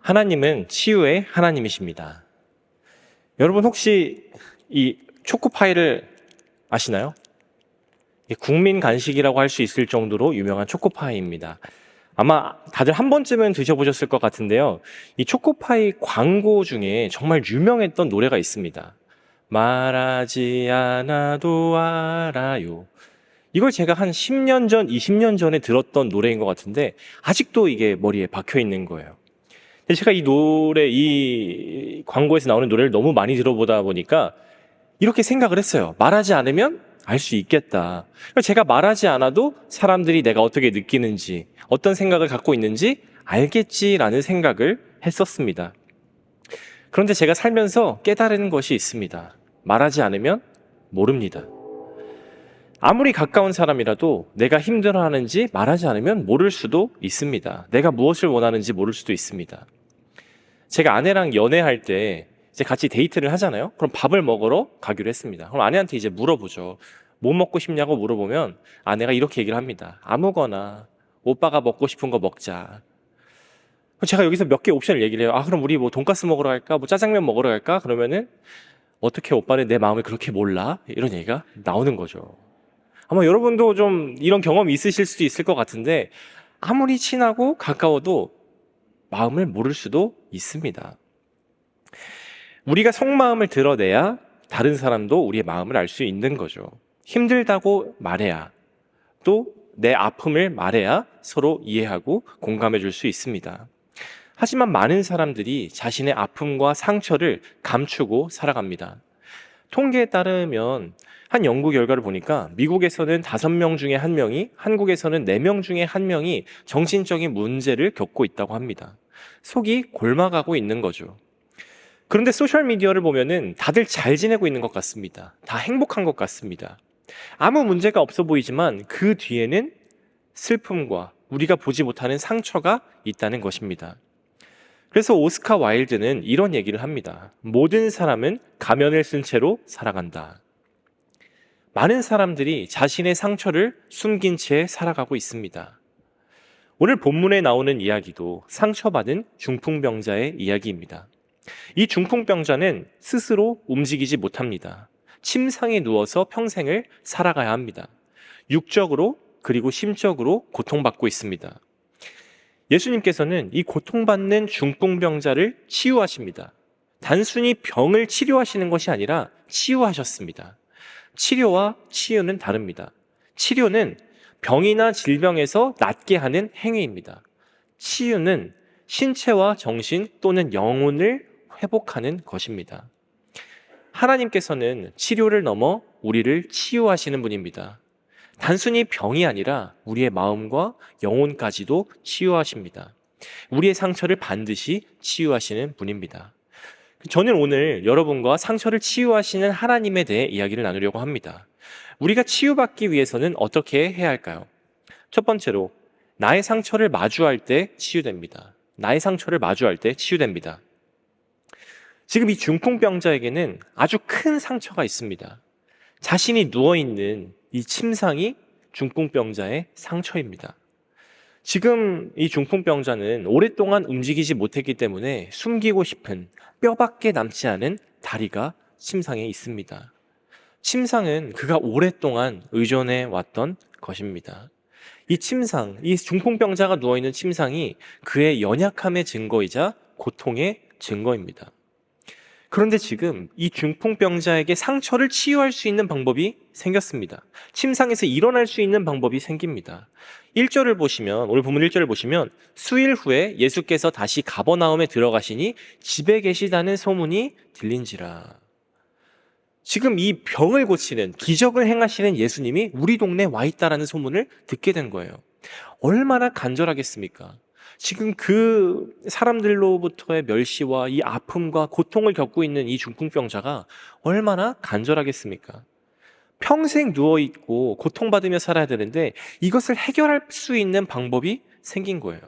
하나님은 치유의 하나님이십니다. 여러분 혹시 이 초코파이를 아시나요? 국민 간식이라고 할 수 있을 정도로 유명한 초코파이입니다. 아마 다들 한 번쯤은 드셔보셨을 것 같은데요. 이 초코파이 광고 중에 정말 유명했던 노래가 있습니다. 말하지 않아도 알아요. 이걸 제가 한 10년 전, 20년 전에 들었던 노래인 것 같은데 아직도 이게 머리에 박혀 있는 거예요. 근데 제가 이 광고에서 나오는 노래를 너무 많이 들어보다 보니까 이렇게 생각을 했어요. 말하지 않으면 알 수 있겠다. 제가 말하지 않아도 사람들이 내가 어떻게 느끼는지, 어떤 생각을 갖고 있는지 알겠지라는 생각을 했었습니다. 그런데 제가 살면서 깨달은 것이 있습니다. 말하지 않으면 모릅니다. 아무리 가까운 사람이라도 내가 힘들어하는지 말하지 않으면 모를 수도 있습니다. 내가 무엇을 원하는지 모를 수도 있습니다. 제가 아내랑 연애할 때 이제 같이 데이트를 하잖아요. 그럼 밥을 먹으러 가기로 했습니다. 그럼 아내한테 이제 물어보죠. 뭐 먹고 싶냐고 물어보면 아내가 이렇게 얘기를 합니다. 아무거나 오빠가 먹고 싶은 거 먹자. 제가 여기서 몇 개 옵션을 얘기를 해요. 그럼 우리 뭐 돈가스 먹으러 갈까? 뭐 짜장면 먹으러 갈까? 그러면은 어떻게 오빠는 내 마음을 그렇게 몰라? 이런 얘기가 나오는 거죠. 아마 여러분도 좀 이런 경험이 있으실 수도 있을 것 같은데 아무리 친하고 가까워도 마음을 모를 수도 있습니다. 우리가 속마음을 드러내야 다른 사람도 우리의 마음을 알 수 있는 거죠. 힘들다고 말해야, 또 내 아픔을 말해야 서로 이해하고 공감해 줄 수 있습니다. 하지만 많은 사람들이 자신의 아픔과 상처를 감추고 살아갑니다. 통계에 따르면 한 연구 결과를 보니까 미국에서는 5명 중에 1명이, 한국에서는 4명 중에 1명이 정신적인 문제를 겪고 있다고 합니다. 속이 골마가고 있는 거죠. 그런데 소셜미디어를 보면은 다들 잘 지내고 있는 것 같습니다. 다 행복한 것 같습니다. 아무 문제가 없어 보이지만 그 뒤에는 슬픔과 우리가 보지 못하는 상처가 있다는 것입니다. 그래서 오스카 와일드는 이런 얘기를 합니다. 모든 사람은 가면을 쓴 채로 살아간다. 많은 사람들이 자신의 상처를 숨긴 채 살아가고 있습니다. 오늘 본문에 나오는 이야기도 상처받은 중풍병자의 이야기입니다. 이 중풍병자는 스스로 움직이지 못합니다. 침상에 누워서 평생을 살아가야 합니다. 육적으로 그리고 심적으로 고통받고 있습니다. 예수님께서는 이 고통받는 중풍병자를 치유하십니다. 단순히 병을 치료하시는 것이 아니라 치유하셨습니다. 치료와 치유는 다릅니다. 치료는 병이나 질병에서 낫게 하는 행위입니다. 치유는 신체와 정신 또는 영혼을 회복하는 것입니다. 하나님께서는 치료를 넘어 우리를 치유하시는 분입니다. 단순히 병이 아니라 우리의 마음과 영혼까지도 치유하십니다. 우리의 상처를 반드시 치유하시는 분입니다. 저는 오늘 여러분과 상처를 치유하시는 하나님에 대해 이야기를 나누려고 합니다. 우리가 치유받기 위해서는 어떻게 해야 할까요? 첫 번째로 나의 상처를 마주할 때 치유됩니다. 나의 상처를 마주할 때 치유됩니다. 지금 이 중풍병자에게는 아주 큰 상처가 있습니다. 자신이 누워있는 이 침상이 중풍병자의 상처입니다. 지금 이 중풍병자는 오랫동안 움직이지 못했기 때문에 숨기고 싶은 뼈밖에 남지 않은 다리가 침상에 있습니다. 침상은 그가 오랫동안 의존해 왔던 것입니다. 이 침상, 이 중풍병자가 누워있는 침상이 그의 연약함의 증거이자 고통의 증거입니다. 그런데 지금 이 중풍병자에게 상처를 치유할 수 있는 방법이 생겼습니다. 침상에서 일어날 수 있는 방법이 생깁니다. 1절을 보시면, 오늘 본문 1절을 보시면 수일 후에 예수께서 다시 가버나움에 들어가시니 집에 계시다는 소문이 들린지라. 지금 이 병을 고치는, 기적을 행하시는 예수님이 우리 동네에 와 있다라는 소문을 듣게 된 거예요. 얼마나 간절하겠습니까? 지금 그 사람들로부터의 멸시와 이 아픔과 고통을 겪고 있는 이 중풍병자가 얼마나 간절하겠습니까? 평생 누워있고 고통받으며 살아야 되는데 이것을 해결할 수 있는 방법이 생긴 거예요.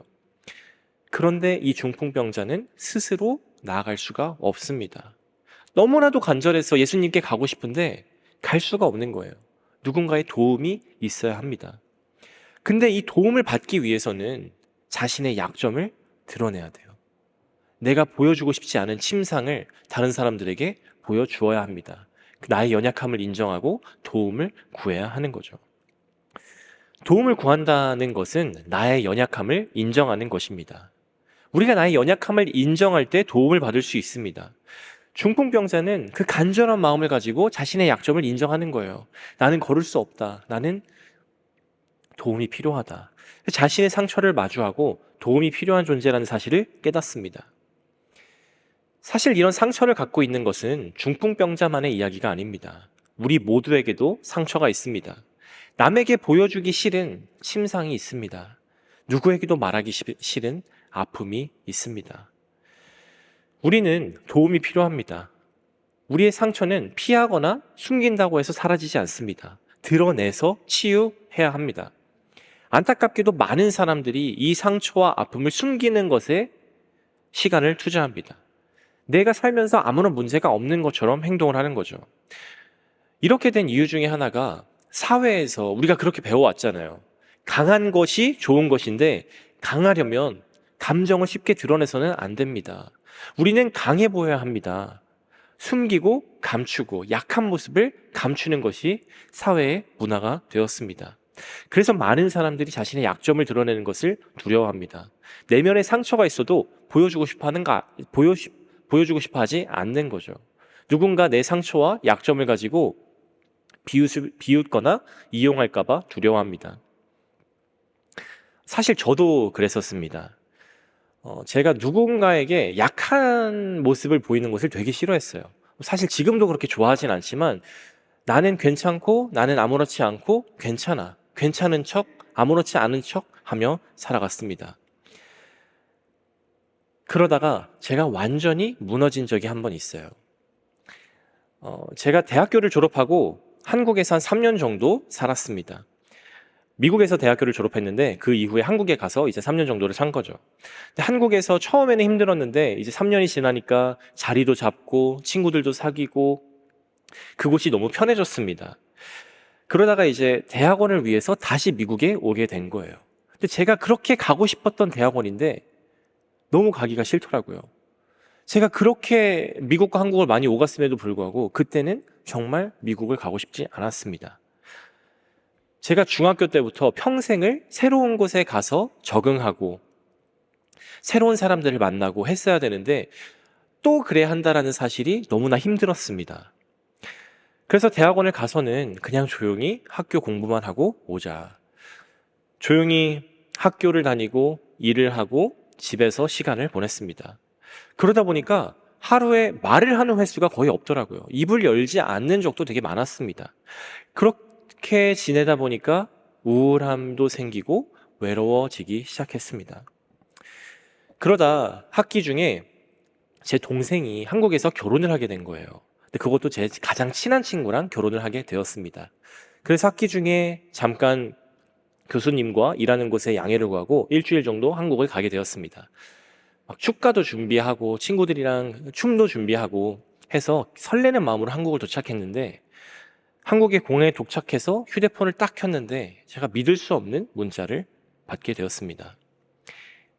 그런데 이 중풍병자는 스스로 나아갈 수가 없습니다. 너무나도 간절해서 예수님께 가고 싶은데 갈 수가 없는 거예요. 누군가의 도움이 있어야 합니다. 근데 이 도움을 받기 위해서는 자신의 약점을 드러내야 돼요. 내가 보여주고 싶지 않은 침상을 다른 사람들에게 보여주어야 합니다. 나의 연약함을 인정하고 도움을 구해야 하는 거죠. 도움을 구한다는 것은 나의 연약함을 인정하는 것입니다. 우리가 나의 연약함을 인정할 때 도움을 받을 수 있습니다. 중풍병자는 그 간절한 마음을 가지고 자신의 약점을 인정하는 거예요. 나는 걸을 수 없다. 나는 도움이 필요하다. 자신의 상처를 마주하고 도움이 필요한 존재라는 사실을 깨닫습니다. 사실 이런 상처를 갖고 있는 것은 중풍병자만의 이야기가 아닙니다. 우리 모두에게도 상처가 있습니다. 남에게 보여주기 싫은 침상이 있습니다. 누구에게도 말하기 싫은 아픔이 있습니다. 우리는 도움이 필요합니다. 우리의 상처는 피하거나 숨긴다고 해서 사라지지 않습니다. 드러내서 치유해야 합니다. 안타깝게도 많은 사람들이 이 상처와 아픔을 숨기는 것에 시간을 투자합니다. 내가 살면서 아무런 문제가 없는 것처럼 행동을 하는 거죠. 이렇게 된 이유 중에 하나가 사회에서 우리가 그렇게 배워왔잖아요. 강한 것이 좋은 것인데 강하려면 감정을 쉽게 드러내서는 안 됩니다. 우리는 강해 보여야 합니다. 숨기고 감추고 약한 모습을 감추는 것이 사회의 문화가 되었습니다. 그래서 많은 사람들이 자신의 약점을 드러내는 것을 두려워합니다. 내면에 상처가 있어도 보여주고 싶어 하지 않는 거죠. 누군가 내 상처와 약점을 가지고 비웃거나 이용할까봐 두려워합니다. 사실 저도 그랬었습니다. 제가 누군가에게 약한 모습을 보이는 것을 되게 싫어했어요. 사실 지금도 그렇게 좋아하진 않지만 나는 괜찮고 나는 아무렇지 않고 괜찮아. 괜찮은 척, 아무렇지 않은 척 하며 살아갔습니다. 그러다가 제가 완전히 무너진 적이 한 번 있어요. 제가 대학교를 졸업하고 한국에서 한 3년 정도 살았습니다. 미국에서 대학교를 졸업했는데 그 이후에 한국에 가서 이제 3년 정도를 산 거죠. 근데 한국에서 처음에는 힘들었는데 이제 3년이 지나니까 자리도 잡고 친구들도 사귀고 그곳이 너무 편해졌습니다. 그러다가 이제 대학원을 위해서 다시 미국에 오게 된 거예요. 근데 제가 그렇게 가고 싶었던 대학원인데 너무 가기가 싫더라고요. 제가 그렇게 미국과 한국을 많이 오갔음에도 불구하고 그때는 정말 미국을 가고 싶지 않았습니다. 제가 중학교 때부터 평생을 새로운 곳에 가서 적응하고 새로운 사람들을 만나고 했어야 되는데 또 그래야 한다라는 사실이 너무나 힘들었습니다. 그래서 대학원을 가서는 그냥 조용히 학교 공부만 하고 오자. 조용히 학교를 다니고 일을 하고 집에서 시간을 보냈습니다. 그러다 보니까 하루에 말을 하는 횟수가 거의 없더라고요. 입을 열지 않는 적도 되게 많았습니다. 그렇게 지내다 보니까 우울함도 생기고 외로워지기 시작했습니다. 그러다 학기 중에 제 동생이 한국에서 결혼을 하게 된 거예요. 근데 그것도 제 가장 친한 친구랑 결혼을 하게 되었습니다. 그래서 학기 중에 잠깐 교수님과 일하는 곳에 양해를 구하고 일주일 정도 한국을 가게 되었습니다. 막 축가도 준비하고 친구들이랑 춤도 준비하고 해서 설레는 마음으로 한국을 도착했는데 한국의 공항에 도착해서 휴대폰을 딱 켰는데 제가 믿을 수 없는 문자를 받게 되었습니다.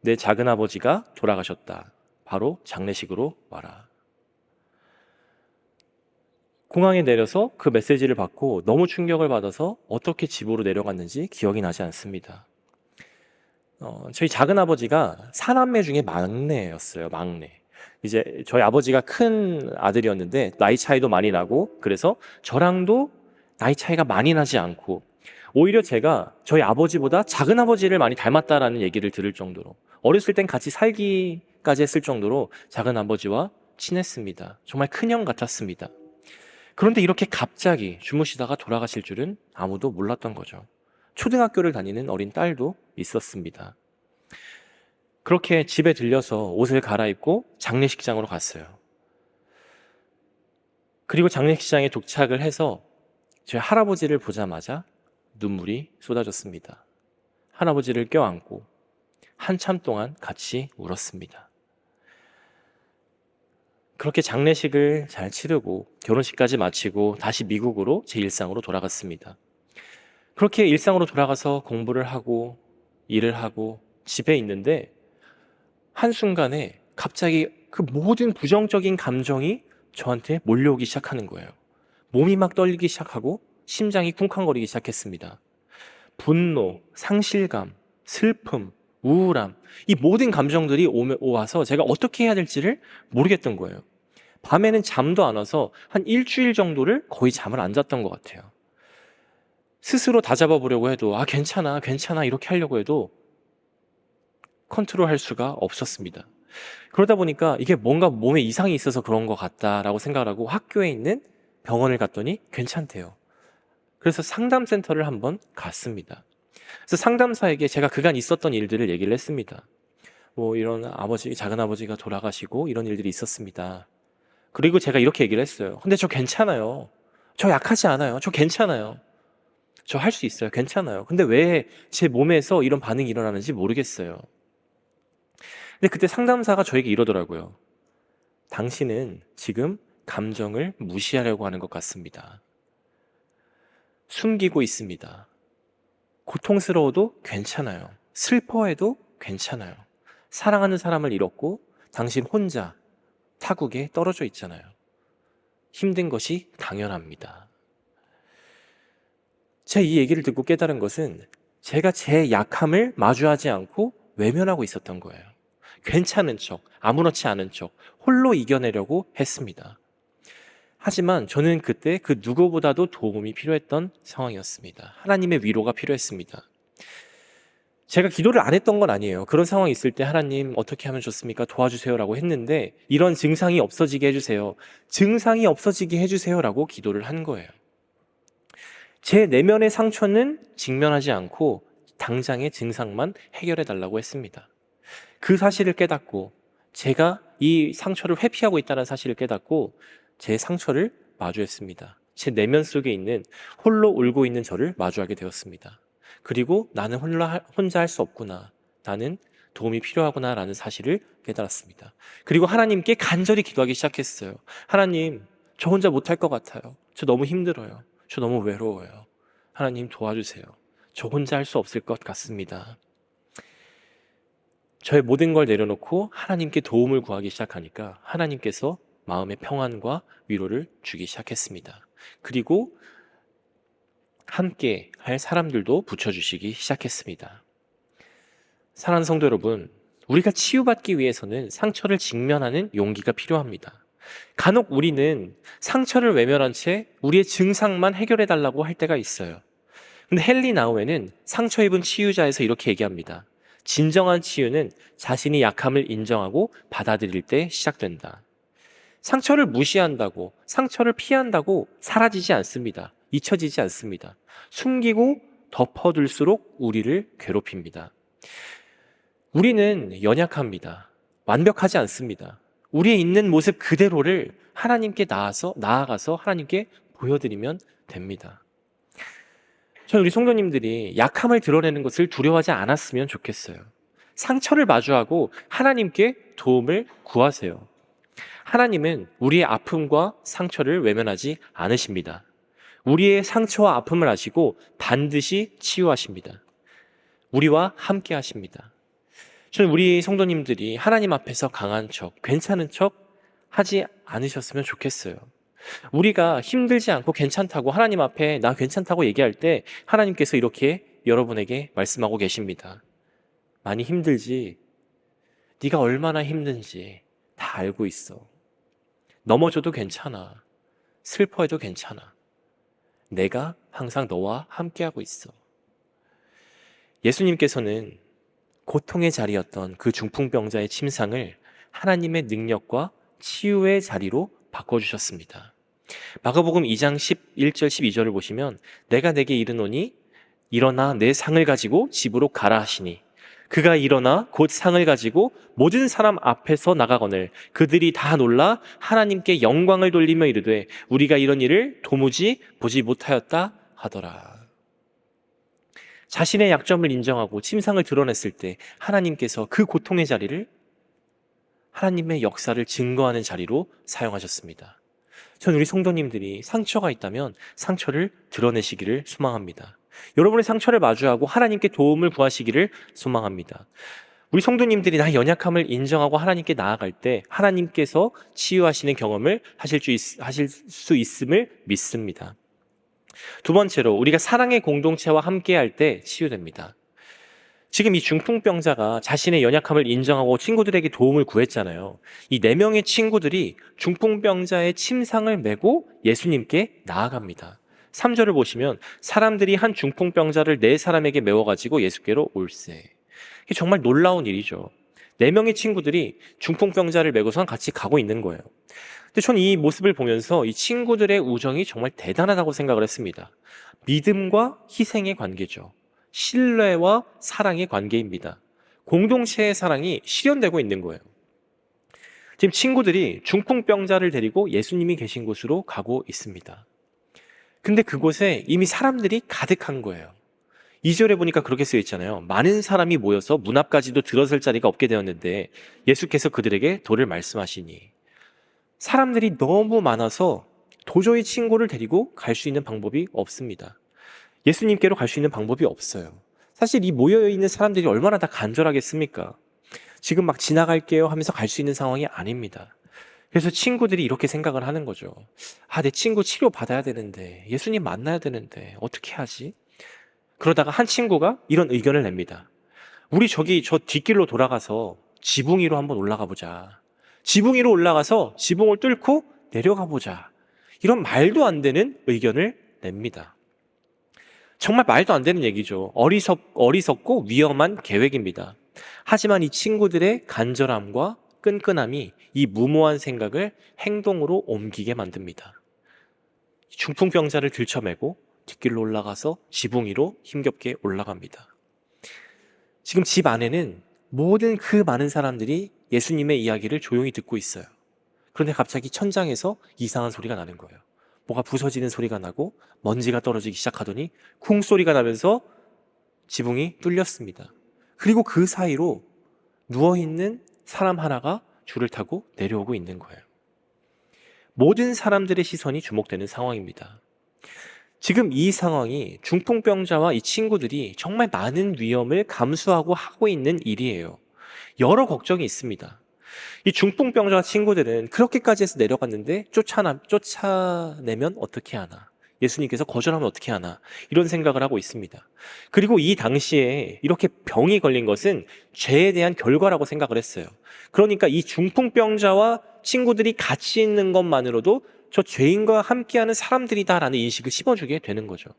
내 작은아버지가 돌아가셨다. 바로 장례식으로 와라. 공항에 내려서 그 메시지를 받고 너무 충격을 받아서 어떻게 집으로 내려갔는지 기억이 나지 않습니다. 저희 작은아버지가 사남매 중에 막내였어요. 막내. 이제 저희 아버지가 큰 아들이었는데 나이 차이도 많이 나고 그래서 저랑도 나이 차이가 많이 나지 않고 오히려 제가 저희 아버지보다 작은아버지를 많이 닮았다라는 얘기를 들을 정도로 어렸을 땐 같이 살기까지 했을 정도로 작은아버지와 친했습니다. 정말 큰형 같았습니다. 그런데 이렇게 갑자기 주무시다가 돌아가실 줄은 아무도 몰랐던 거죠. 초등학교를 다니는 어린 딸도 있었습니다. 그렇게 집에 들려서 옷을 갈아입고 장례식장으로 갔어요. 그리고 장례식장에 도착을 해서 저희 할아버지를 보자마자 눈물이 쏟아졌습니다. 할아버지를 껴안고 한참 동안 같이 울었습니다. 그렇게 장례식을 잘 치르고 결혼식까지 마치고 다시 미국으로 제 일상으로 돌아갔습니다. 그렇게 일상으로 돌아가서 공부를 하고 일을 하고 집에 있는데 한순간에 갑자기 그 모든 부정적인 감정이 저한테 몰려오기 시작하는 거예요. 몸이 막 떨리기 시작하고 심장이 쿵쾅거리기 시작했습니다. 분노, 상실감, 슬픔, 우울함, 이 모든 감정들이 와서 제가 어떻게 해야 될지를 모르겠던 거예요. 밤에는 잠도 안 와서 한 일주일 정도를 거의 잠을 안 잤던 것 같아요. 스스로 다잡아 보려고 해도 괜찮아 괜찮아 이렇게 하려고 해도 컨트롤할 수가 없었습니다. 그러다 보니까 이게 뭔가 몸에 이상이 있어서 그런 것 같다라고 생각을 하고 학교에 있는 병원을 갔더니 괜찮대요. 그래서 상담센터를 한번 갔습니다. 그래서 상담사에게 제가 그간 있었던 일들을 얘기를 했습니다. 뭐 이런 작은 아버지가 돌아가시고 이런 일들이 있었습니다. 그리고 제가 이렇게 얘기를 했어요. 근데 저 괜찮아요. 저 약하지 않아요. 저 괜찮아요. 저 할 수 있어요. 괜찮아요. 근데 왜 제 몸에서 이런 반응이 일어나는지 모르겠어요. 근데 그때 상담사가 저에게 이러더라고요. 당신은 지금 감정을 무시하려고 하는 것 같습니다. 숨기고 있습니다. 고통스러워도 괜찮아요. 슬퍼해도 괜찮아요. 사랑하는 사람을 잃었고 당신 혼자 타국에 떨어져 있잖아요. 힘든 것이 당연합니다. 제가 이 얘기를 듣고 깨달은 것은 제가 제 약함을 마주하지 않고 외면하고 있었던 거예요. 괜찮은 척, 아무렇지 않은 척, 홀로 이겨내려고 했습니다. 하지만 저는 그때 그 누구보다도 도움이 필요했던 상황이었습니다. 하나님의 위로가 필요했습니다. 제가 기도를 안 했던 건 아니에요. 그런 상황이 있을 때 하나님 어떻게 하면 좋습니까? 도와주세요 라고 했는데 이런 증상이 없어지게 해주세요. 증상이 없어지게 해주세요 라고 기도를 한 거예요. 제 내면의 상처는 직면하지 않고 당장의 증상만 해결해 달라고 했습니다. 그 사실을 깨닫고 제가 이 상처를 회피하고 있다는 사실을 깨닫고 제 상처를 마주했습니다. 제 내면 속에 있는 홀로 울고 있는 저를 마주하게 되었습니다. 그리고 나는 혼자 할 수 없구나. 나는 도움이 필요하구나 라는 사실을 깨달았습니다. 그리고 하나님께 간절히 기도하기 시작했어요. 하나님, 저 혼자 못할 것 같아요. 저 너무 힘들어요. 저 너무 외로워요. 하나님 도와주세요. 저 혼자 할 수 없을 것 같습니다. 저의 모든 걸 내려놓고 하나님께 도움을 구하기 시작하니까 하나님께서 마음의 평안과 위로를 주기 시작했습니다. 그리고 함께 할 사람들도 붙여주시기 시작했습니다. 사랑하는 성도 여러분, 우리가 치유받기 위해서는 상처를 직면하는 용기가 필요합니다. 간혹 우리는 상처를 외면한 채 우리의 증상만 해결해달라고 할 때가 있어요. 근데 헨리 나우에는 상처 입은 치유자에서 이렇게 얘기합니다. 진정한 치유는 자신이 약함을 인정하고 받아들일 때 시작된다. 상처를 무시한다고, 상처를 피한다고 사라지지 않습니다. 잊혀지지 않습니다. 숨기고 덮어둘수록 우리를 괴롭힙니다. 우리는 연약합니다. 완벽하지 않습니다. 우리의 있는 모습 그대로를 하나님께 나아가서 하나님께 보여드리면 됩니다. 저는 우리 성도님들이 약함을 드러내는 것을 두려워하지 않았으면 좋겠어요. 상처를 마주하고 하나님께 도움을 구하세요. 하나님은 우리의 아픔과 상처를 외면하지 않으십니다. 우리의 상처와 아픔을 아시고 반드시 치유하십니다. 우리와 함께 하십니다. 저는 우리 성도님들이 하나님 앞에서 강한 척, 괜찮은 척 하지 않으셨으면 좋겠어요. 우리가 힘들지 않고 괜찮다고 하나님 앞에 나 괜찮다고 얘기할 때 하나님께서 이렇게 여러분에게 말씀하고 계십니다. 많이 힘들지? 네가 얼마나 힘든지 다 알고 있어. 넘어져도 괜찮아. 슬퍼해도 괜찮아. 내가 항상 너와 함께하고 있어. 예수님께서는 고통의 자리였던 그 중풍병자의 침상을 하나님의 능력과 치유의 자리로 바꿔주셨습니다. 마가복음 2장 11절 12절을 보시면 내가 내게 이르노니 일어나 내 상을 가지고 집으로 가라 하시니 그가 일어나 곧 상을 가지고 모든 사람 앞에서 나가거늘 그들이 다 놀라 하나님께 영광을 돌리며 이르되 우리가 이런 일을 도무지 보지 못하였다 하더라. 자신의 약점을 인정하고 침상을 드러냈을 때 하나님께서 그 고통의 자리를 하나님의 역사를 증거하는 자리로 사용하셨습니다. 전 우리 성도님들이 상처가 있다면 상처를 드러내시기를 소망합니다. 여러분의 상처를 마주하고 하나님께 도움을 구하시기를 소망합니다. 우리 성도님들이 나의 연약함을 인정하고 하나님께 나아갈 때 하나님께서 치유하시는 경험을 하실 수 있음을 믿습니다. 두 번째로 우리가 사랑의 공동체와 함께할 때 치유됩니다. 지금 이 중풍병자가 자신의 연약함을 인정하고 친구들에게 도움을 구했잖아요. 이 4명의 친구들이 중풍병자의 침상을 메고 예수님께 나아갑니다. 3절을 보시면 사람들이 한 중풍병자를 4사람에게 메워가지고 예수께로 올세. 이게 정말 놀라운 일이죠. 4명의 친구들이 중풍병자를 메고선 같이 가고 있는 거예요. 근데 저는 이 모습을 보면서 이 친구들의 우정이 정말 대단하다고 생각을 했습니다. 믿음과 희생의 관계죠. 신뢰와 사랑의 관계입니다. 공동체의 사랑이 실현되고 있는 거예요. 지금 친구들이 중풍병자를 데리고 예수님이 계신 곳으로 가고 있습니다. 근데 그곳에 이미 사람들이 가득한 거예요. 2절에 보니까 그렇게 쓰여 있잖아요. 많은 사람이 모여서 문 앞까지도 들어설 자리가 없게 되었는데 예수께서 그들에게 도를 말씀하시니, 사람들이 너무 많아서 도저히 친구를 데리고 갈 수 있는 방법이 없습니다. 예수님께로 갈 수 있는 방법이 없어요. 사실 이 모여있는 사람들이 얼마나 다 간절하겠습니까? 지금 막 지나갈게요 하면서 갈 수 있는 상황이 아닙니다. 그래서 친구들이 이렇게 생각을 하는 거죠. 내 친구 치료 받아야 되는데, 예수님 만나야 되는데 어떻게 하지? 그러다가 한 친구가 이런 의견을 냅니다. 우리 저 뒷길로 돌아가서 지붕 위로 한번 올라가 보자. 지붕 위로 올라가서 지붕을 뚫고 내려가 보자. 이런 말도 안 되는 의견을 냅니다. 정말 말도 안 되는 얘기죠. 어리석고 위험한 계획입니다. 하지만 이 친구들의 간절함과 끈끈함이 이 무모한 생각을 행동으로 옮기게 만듭니다. 중풍병자를 들쳐매고 뒷길로 올라가서 지붕 위로 힘겹게 올라갑니다. 지금 집 안에는 모든 그 많은 사람들이 예수님의 이야기를 조용히 듣고 있어요. 그런데 갑자기 천장에서 이상한 소리가 나는 거예요. 뭐가 부서지는 소리가 나고 먼지가 떨어지기 시작하더니 쿵 소리가 나면서 지붕이 뚫렸습니다. 그리고 그 사이로 누워있는 사람 하나가 줄을 타고 내려오고 있는 거예요. 모든 사람들의 시선이 주목되는 상황입니다. 지금 이 상황이 중풍병자와 이 친구들이 정말 많은 위험을 감수하고 하고 있는 일이에요. 여러 걱정이 있습니다. 이 중풍병자 친구들은 그렇게까지 해서 내려갔는데 쫓아내면 어떻게 하나? 예수님께서 거절하면 어떻게 하나? 이런 생각을 하고 있습니다. 그리고 이 당시에 이렇게 병이 걸린 것은 죄에 대한 결과라고 생각을 했어요. 그러니까 이 중풍병자와 친구들이 같이 있는 것만으로도 저 죄인과 함께하는 사람들이다라는 인식을 심어주게 되는 거죠.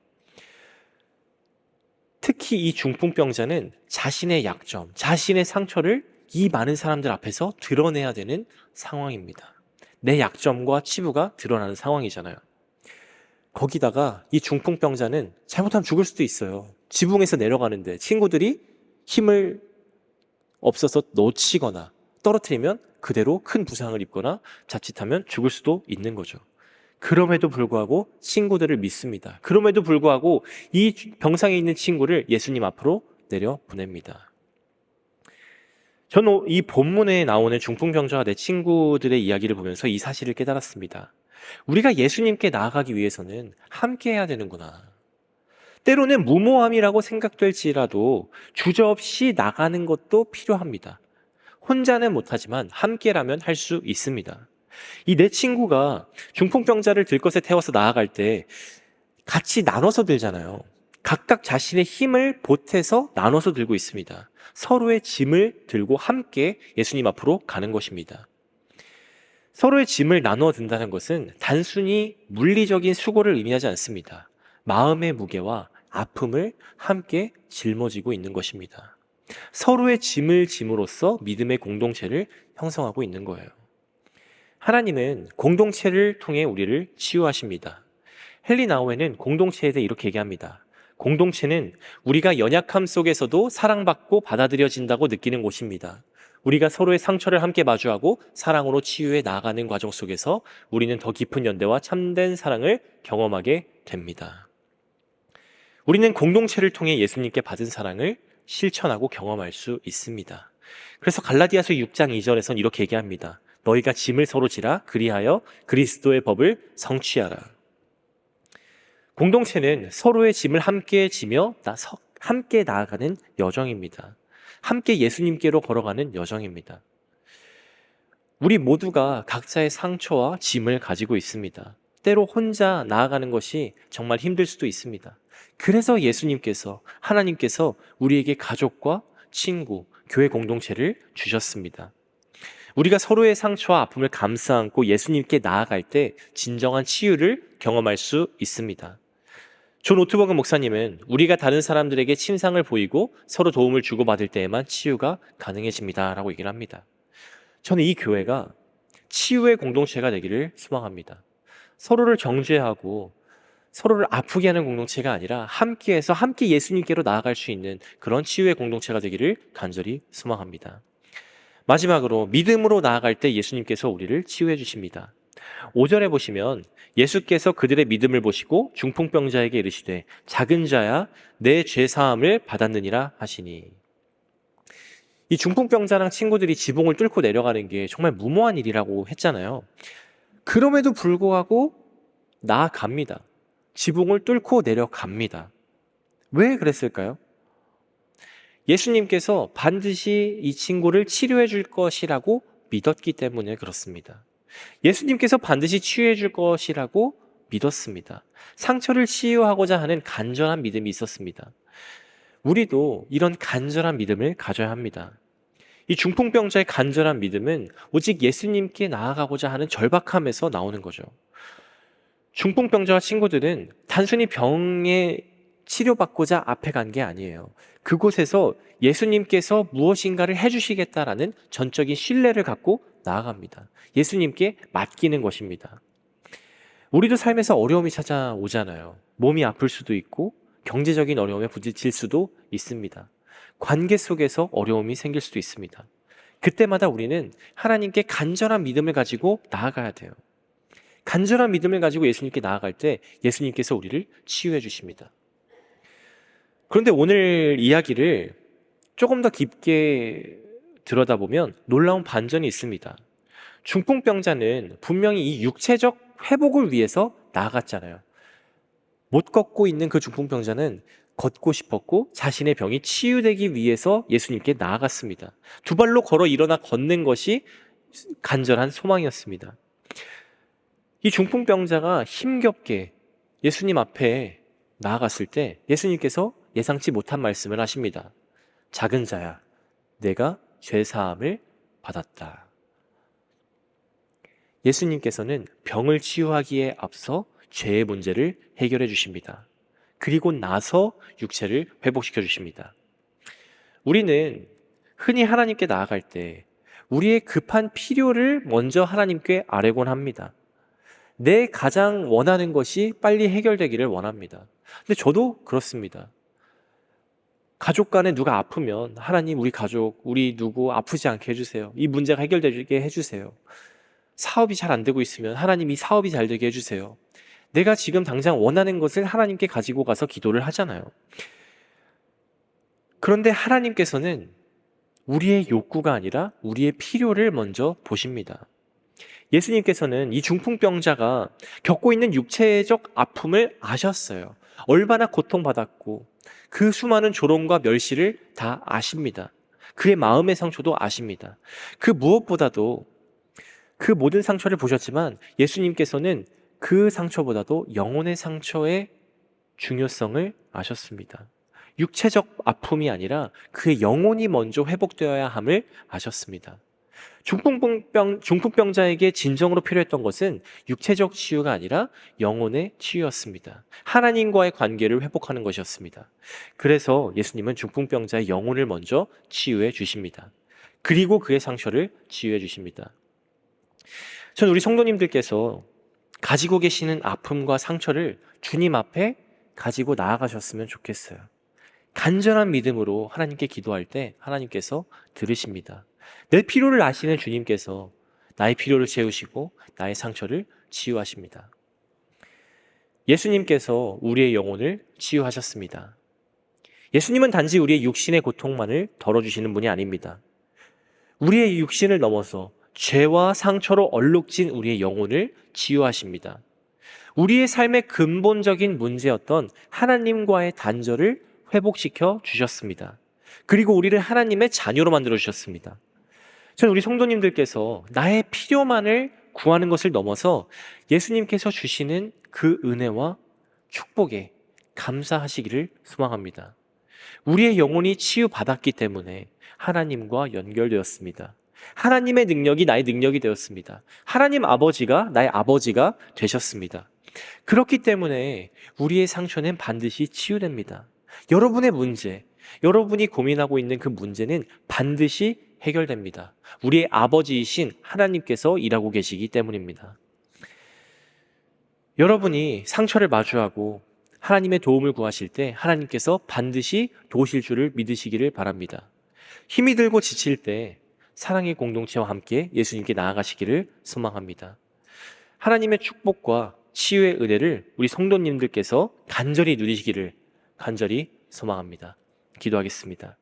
특히 이 중풍병자는 자신의 약점, 자신의 상처를 이 많은 사람들 앞에서 드러내야 되는 상황입니다. 내 약점과 치부가 드러나는 상황이잖아요. 거기다가 이 중풍병자는 잘못하면 죽을 수도 있어요. 지붕에서 내려가는데 친구들이 힘을 없어서 놓치거나 떨어뜨리면 그대로 큰 부상을 입거나 자칫하면 죽을 수도 있는 거죠. 그럼에도 불구하고 친구들을 믿습니다. 그럼에도 불구하고 이 병상에 있는 친구를 예수님 앞으로 내려보냅니다. 저는 이 본문에 나오는 중풍병자와 내 친구들의 이야기를 보면서 이 사실을 깨달았습니다. 우리가 예수님께 나아가기 위해서는 함께 해야 되는구나. 때로는 무모함이라고 생각될지라도 주저없이 나가는 것도 필요합니다. 혼자는 못하지만 함께라면 할 수 있습니다. 이 내 친구가 중풍병자를 들것에 태워서 나아갈 때 같이 나눠서 들잖아요. 각각 자신의 힘을 보태서 나눠서 들고 있습니다. 서로의 짐을 들고 함께 예수님 앞으로 가는 것입니다. 서로의 짐을 나누어 든다는 것은 단순히 물리적인 수고를 의미하지 않습니다. 마음의 무게와 아픔을 함께 짊어지고 있는 것입니다. 서로의 짐을 짐으로써 믿음의 공동체를 형성하고 있는 거예요. 하나님은 공동체를 통해 우리를 치유하십니다. 헨리 나우에는 공동체에 대해 이렇게 얘기합니다. 공동체는 우리가 연약함 속에서도 사랑받고 받아들여진다고 느끼는 곳입니다. 우리가 서로의 상처를 함께 마주하고 사랑으로 치유해 나아가는 과정 속에서 우리는 더 깊은 연대와 참된 사랑을 경험하게 됩니다. 우리는 공동체를 통해 예수님께 받은 사랑을 실천하고 경험할 수 있습니다. 그래서 갈라디아서 6장 2절에서는 이렇게 얘기합니다. 너희가 짐을 서로 지라 그리하여 그리스도의 법을 성취하라. 공동체는 서로의 짐을 함께 지며 함께 나아가는 여정입니다. 함께 예수님께로 걸어가는 여정입니다. 우리 모두가 각자의 상처와 짐을 가지고 있습니다. 때로 혼자 나아가는 것이 정말 힘들 수도 있습니다. 그래서 예수님께서, 하나님께서 우리에게 가족과 친구, 교회 공동체를 주셨습니다. 우리가 서로의 상처와 아픔을 감싸 안고 예수님께 나아갈 때 진정한 치유를 경험할 수 있습니다. 존 오트버그 목사님은 우리가 다른 사람들에게 침상을 보이고 서로 도움을 주고받을 때에만 치유가 가능해집니다 라고 얘기를 합니다. 저는 이 교회가 치유의 공동체가 되기를 소망합니다. 서로를 정죄하고 서로를 아프게 하는 공동체가 아니라 함께해서 함께 예수님께로 나아갈 수 있는 그런 치유의 공동체가 되기를 간절히 소망합니다. 마지막으로 믿음으로 나아갈 때 예수님께서 우리를 치유해 주십니다. 5절에 보시면 예수께서 그들의 믿음을 보시고 중풍병자에게 이르시되 작은 자야 내 죄사함을 받았느니라 하시니. 이 중풍병자랑 친구들이 지붕을 뚫고 내려가는 게 정말 무모한 일이라고 했잖아요. 그럼에도 불구하고 나아갑니다. 지붕을 뚫고 내려갑니다. 왜 그랬을까요? 예수님께서 반드시 이 친구를 치료해 줄 것이라고 믿었기 때문에 그렇습니다. 예수님께서 반드시 치유해 줄 것이라고 믿었습니다. 상처를 치유하고자 하는 간절한 믿음이 있었습니다. 우리도 이런 간절한 믿음을 가져야 합니다. 이 중풍병자의 간절한 믿음은 오직 예수님께 나아가고자 하는 절박함에서 나오는 거죠. 중풍병자와 친구들은 단순히 병에 치료받고자 앞에 간 게 아니에요. 그곳에서 예수님께서 무엇인가를 해주시겠다라는 전적인 신뢰를 갖고 나아갑니다. 예수님께 맡기는 것입니다. 우리도 삶에서 어려움이 찾아오잖아요. 몸이 아플 수도 있고 경제적인 어려움에 부딪힐 수도 있습니다. 관계 속에서 어려움이 생길 수도 있습니다. 그때마다 우리는 하나님께 간절한 믿음을 가지고 나아가야 돼요. 간절한 믿음을 가지고 예수님께 나아갈 때 예수님께서 우리를 치유해 주십니다. 그런데 오늘 이야기를 조금 더 깊게 들여다보면 놀라운 반전이 있습니다. 중풍병자는 분명히 이 육체적 회복을 위해서 나아갔잖아요. 못 걷고 있는 그 중풍병자는 걷고 싶었고 자신의 병이 치유되기 위해서 예수님께 나아갔습니다. 두 발로 걸어 일어나 걷는 것이 간절한 소망이었습니다. 이 중풍병자가 힘겹게 예수님 앞에 나아갔을 때 예수님께서 예상치 못한 말씀을 하십니다. 작은 자야, 내가 죄사함을 받았다. 예수님께서는 병을 치유하기에 앞서 죄의 문제를 해결해 주십니다. 그리고 나서 육체를 회복시켜 주십니다. 우리는 흔히 하나님께 나아갈 때 우리의 급한 필요를 먼저 하나님께 아뢰곤 합니다. 내 가장 원하는 것이 빨리 해결되기를 원합니다. 근데 저도 그렇습니다. 가족 간에 누가 아프면 하나님 우리 가족, 우리 누구 아프지 않게 해주세요. 이 문제가 해결되게 해주세요. 사업이 잘 안 되고 있으면 하나님 이 사업이 잘 되게 해주세요. 내가 지금 당장 원하는 것을 하나님께 가지고 가서 기도를 하잖아요. 그런데 하나님께서는 우리의 욕구가 아니라 우리의 필요를 먼저 보십니다. 예수님께서는 이 중풍병자가 겪고 있는 육체적 아픔을 아셨어요. 얼마나 고통받았고 그 수많은 조롱과 멸시를 다 아십니다. 그의 마음의 상처도 아십니다. 그 무엇보다도 그 모든 상처를 보셨지만 예수님께서는 그 상처보다도 영혼의 상처의 중요성을 아셨습니다. 육체적 아픔이 아니라 그의 영혼이 먼저 회복되어야 함을 아셨습니다. 중풍병자에게 진정으로 필요했던 것은 육체적 치유가 아니라 영혼의 치유였습니다. 하나님과의 관계를 회복하는 것이었습니다. 그래서 예수님은 중풍병자의 영혼을 먼저 치유해 주십니다. 그리고 그의 상처를 치유해 주십니다. 전 우리 성도님들께서 가지고 계시는 아픔과 상처를 주님 앞에 가지고 나아가셨으면 좋겠어요. 간절한 믿음으로 하나님께 기도할 때 하나님께서 들으십니다. 내 필요를 아시는 주님께서 나의 필요를 채우시고 나의 상처를 치유하십니다. 예수님께서 우리의 영혼을 치유하셨습니다. 예수님은 단지 우리의 육신의 고통만을 덜어주시는 분이 아닙니다. 우리의 육신을 넘어서 죄와 상처로 얼룩진 우리의 영혼을 치유하십니다. 우리의 삶의 근본적인 문제였던 하나님과의 단절을 회복시켜 주셨습니다. 그리고 우리를 하나님의 자녀로 만들어 주셨습니다. 저는 우리 성도님들께서 나의 필요만을 구하는 것을 넘어서 예수님께서 주시는 그 은혜와 축복에 감사하시기를 소망합니다. 우리의 영혼이 치유받았기 때문에 하나님과 연결되었습니다. 하나님의 능력이 나의 능력이 되었습니다. 하나님 아버지가 나의 아버지가 되셨습니다. 그렇기 때문에 우리의 상처는 반드시 치유됩니다. 여러분의 문제, 여러분이 고민하고 있는 그 문제는 반드시 해결됩니다. 우리의 아버지이신 하나님께서 일하고 계시기 때문입니다. 여러분이 상처를 마주하고 하나님의 도움을 구하실 때 하나님께서 반드시 도우실 줄을 믿으시기를 바랍니다. 힘이 들고 지칠 때 사랑의 공동체와 함께 예수님께 나아가시기를 소망합니다. 하나님의 축복과 치유의 은혜를 우리 성도님들께서 간절히 누리시기를 간절히 소망합니다. 기도하겠습니다.